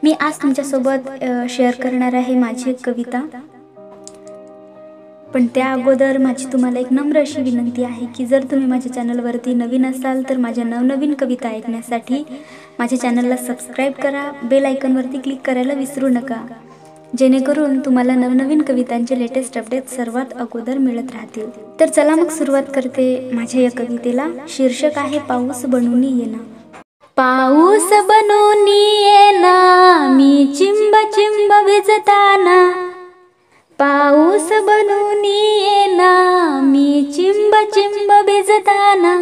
मी आज तुमच्यासोबत शेअर करणार आहे माझी एक कविता। पण त्या अगोदर माझी तुम्हाला एक नम्र अशी विनंती आहे की जर तुम्ही माझ्या चॅनलवरती नवीन असाल तर माझ्या नवनवीन कविता ऐकण्यासाठी माझ्या चॅनलला सबस्क्राइब करा, बेल आयकॉनवरती क्लिक करायला विसरू नका, जेणेकरून तुम्हाला नवनवीन कवितांचे लेटेस्ट अपडेट सर्वात अगोदर मिळत राहतील। तर चला मग सुरुवात करते माझ्या या कवितेला। शीर्षक आहे पाऊस बनून येना। पाऊस बनून येना मी चिंब चिंब भिजताना, पाऊस बनून येना मी चिंब चिंब भिजताना,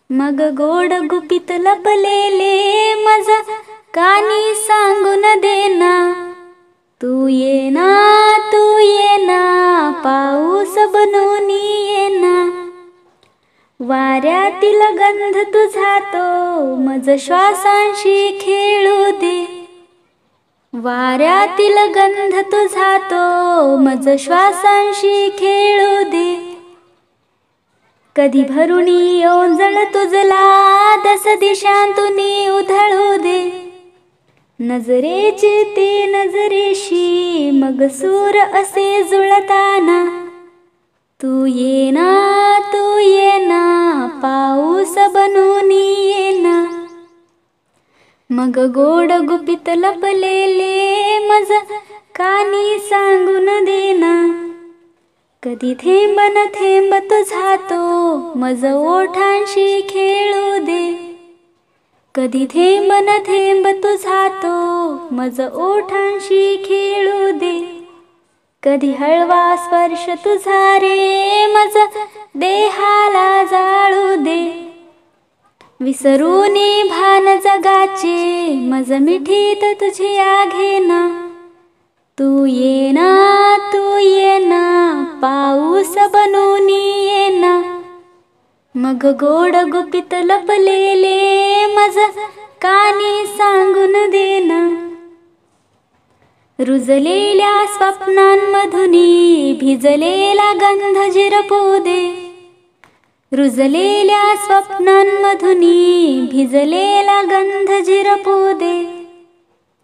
मग गोड गुपित लपलेले माझा कानी सांगून देना, तू येना पाऊस बनून येना। वाऱ्यातील गंध तुझा तो मज श्वासांशी खेळू दे, वाऱ्यातील गंध तुझा तो मज श्वासांशी खेळू दे। कधी भरुणी ओंजळ तुझला दस दिशांतूनी उधळू दे, नजरेचे ते नजरेशी मग सूर असे जुळताना, तू येना पाऊस बनून येना। मग गोड गुपित लपलेले मज कानी सांगून देना, कधी थेंब न थेंब तुझा तो मज ओठांशी खेळू दे, कधी थेंब न थेंब तुझा तो मज ओठांशी खेळू दे। कधी हळवा स्पर्श तुझा रे मज देहाला जाळू दे, विसरून भान जगाचे मज मिठीत तुझी आघेना, तू येना पाऊस बनून येना। मग गोड गुपित लपलेले मज कानी सांगून देना, रुजलेल्या स्वप्नांमधुनी भिजलेला गंध झिरपू दे, रुजलेल्या स्वप्नांमधुनी भिजलेला गंध झिरपू दे।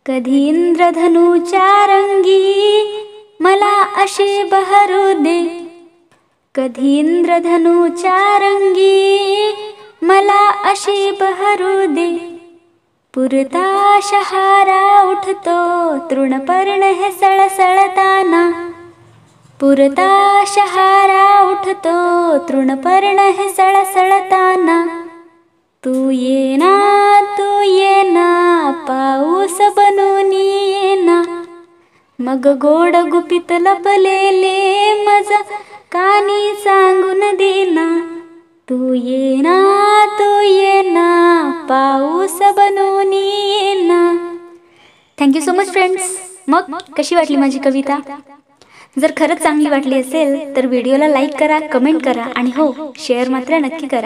कधी इंद्रधनुच्या रंगी मला अशी बहरू दे, कधी इंद्रधनुच्या रंगी मला अशी बहरू दे। पुरता शहारा उठतो तृणपर्ण हे सळसळताना, पुरता शहारा उठतो तृणपर्ण हे सळसळताना, तू येना पाऊस बनून येना। मग गोड गुपित लपलेले मज कानी सांगून देना, तू येना पाऊस बनून येना। Thank you so much friends. मग कशी वाटली माझी कविता? जर खरंच चांगली वाटली असेल तर व्हिडिओला लाईक करा, कमेंट करा आणि हो शेअर मात्र नक्की करा।